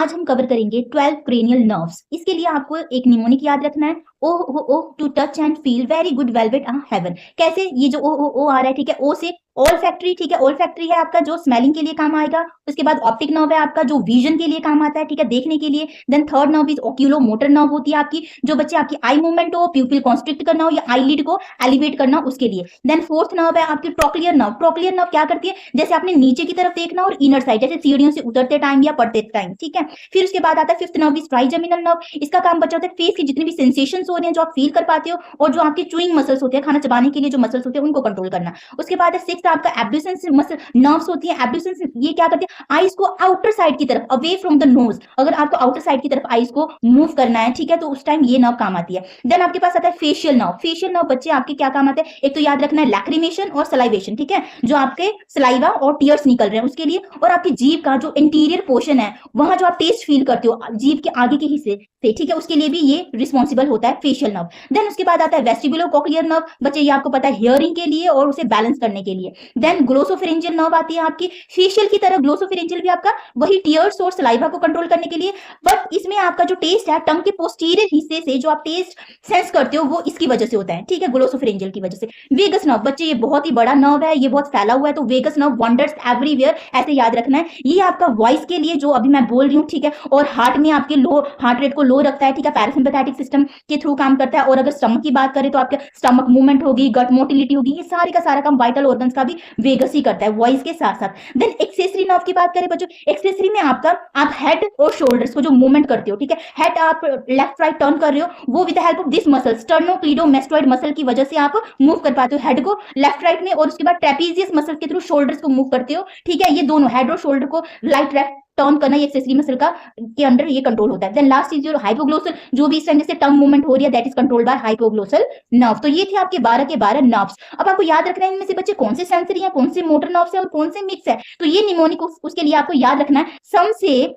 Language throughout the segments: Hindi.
आज हम कवर करेंगे 12 क्रेनियल नर्व्स। इसके लिए आपको एक निमोनिक याद रखना है, oh oh oh to touch and feel very good velvet heaven. कैसे? ये जो ओ आ रहा है, ठीक है, ओ से ऑल फैक्ट्री, ठीक है, ऑल फैक्ट्री है आपका जो स्मेलिंग के लिए काम आएगा। उसके बाद ऑप्टिक नर्व है आपका जो विजन के लिए काम आता है, ठीक है, देखने के लिए। Then third nerve is oculomotor nerve होती है आपकी, जो बच्चे आपकी आई मूवमेंट हो, प्यूपिल कॉन्स्ट्रिक्ट करना हो या आईलिड को एलिवेट करना उसके लिए। देन फोर्थ नर्व है आपकी ट्रोक्लियर नर्व। ट्रोक्लियर नर्व क्या करती है? जैसे आपने नीचे की तरफ देखना और इनर साइड, जैसे सीढ़ियों से उतरते टाइम या पढ़ते टाइम, ठीक है। फिर उसके बाद आता है fifth nerve is trigeminal nerve. इसका काम बचा होता है फेस की जितनी भी सेंसेशंस हो रहे हैं जो आप फील कर पाते हो, और जो आपके चूइंग मसल्स होते हैं, खाना चबाने के लिए जो मसल्स होते हैं उनको कंट्रोल करना। उसके बाद है सिक्स्थ आपका एब्ड्यूसेंस मसल नर्व्स होती है। एब्ड्यूसेंस ये क्या करती है? आईज को आउटर साइड की तरफ, अवे फ्रॉम द नोज, अगर आपको आउटर साइड की तरफ आईज को मूव करना है, ठीक है, तो उस टाइम ये नर्व काम आती है। देन आपके पास आता है फेशियल नर्व। फेशियल नर्व बच्चे आपके क्या काम आते हैं? एक तो याद रखना है लैक्रिमेशन और सलाइवेशन, ठीक है, जो आपके सलाइवा और टीयर्स निकल रहे हैं उसके लिए। और आपकी जीभ का जो इंटीरियर पोर्शन है, वहां जो आप टेस्ट फील करते हो जीभ के आगे के हिस्से से, ठीक है, उसके लिए भी ये रिस्पॉन्सिबल होता है फेशियल नर्व। देन उसके बाद आता है वेस्टिबुलर कोक्लियर नर्व। बच्चे ये आपको पता है हियरिंग के लिए और उसे बैलेंस करने के लिए। देन ग्लोसोफेरिंजियल नर्व आती है आपकी फेशियल की तरह। ग्लोसोफेरिंजियल भी आपका वही टीयर्स और सलाइवा को कंट्रोल करने के लिए, बट इसमें आपका जो टेस्ट है टंग के पोस्टीरियर हिस्से से जो आप टेस्ट सेंस करते हो वो इसकी वजह से होता है, ठीक है, ग्लोसोफेरिंजियल की वजह से। वेगस नर्व बच्चे ये बहुत ही बड़ा नर्व है, ये बहुत फैला हुआ है, तो वेगस नर्व वंडर्स एवरीवेयर, ऐसे याद रखना है। ये आपका वॉइस के लिए जो अभी मैं बोल रही हूँ, ठीक है, और हार्ट में आपके लो हार्ट रेट को लो रखता है, ठीक है, पैरासिम्पैथेटिक सिस्टम के थ्रू काम करता है। और अगर स्टमक की बात करें तो आपके स्टमक मूवमेंट होगी, गट मोटिलिटी होगी, ये सारे का सारा काम वाइटल ऑर्गन्स का भी वेगस ही करता है वॉइस के साथ साथ। देन एक्सेसरी नर्व की बात करें बच्चों, एक्सेसरी में आपका आप हेड और शोल्डर्स को जो मूवमेंट करते हो, ठीक है, हेड आप लेफ्ट राइट टर्न कर रहे हो, वो with the help of this muscle sternocleidomastoid muscle की वजह से आप मूव कर पाते हो हेड को लेफ्ट राइट में। और उसके बाद ट्रेपीजियस मसल के थ्रू शोल्डर्स को मूव करते हो, ठीक है, ये दोनों हेड और शोल्डर को राइट लेफ्ट टर्न करना ये एक्सेसरी मसल का के अंडर ये कंट्रोल होता है। Then last is your hypoglossal, जो भी इस टाइम जैसे टंग मूवमेंट हो रही है that is controlled by hypoglossal nerve. तो ये थे आपके 12 के 12 नर्व्स। अब आपको याद रखना है इनमें से बच्चे कौन से सेंसरी है, कौन से मोटर नर्व्स है और कौन से मिक्स है। तो ये निमोनिक उसके लिए आपको याद रखना है some say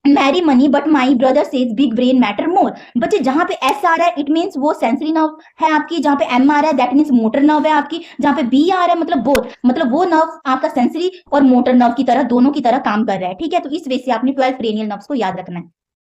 marry money but my brother says big brain matter more. बच्चे जहां पे एस आ रहा है इट मीन्स वो सेंसरी नर्व है आपकी, जहां पे एम आ रहा है दैट मीन्स मोटर नर्व है आपकी, जहां पे बी आ रहा है मतलब बोथ, मतलब वो नर्व आपका सेंसरी और मोटर नर्व की तरह दोनों की तरह काम कर रहा है, ठीक है। तो इस वे से आपने 12 क्रेनियल नर्व्स को याद रखना है।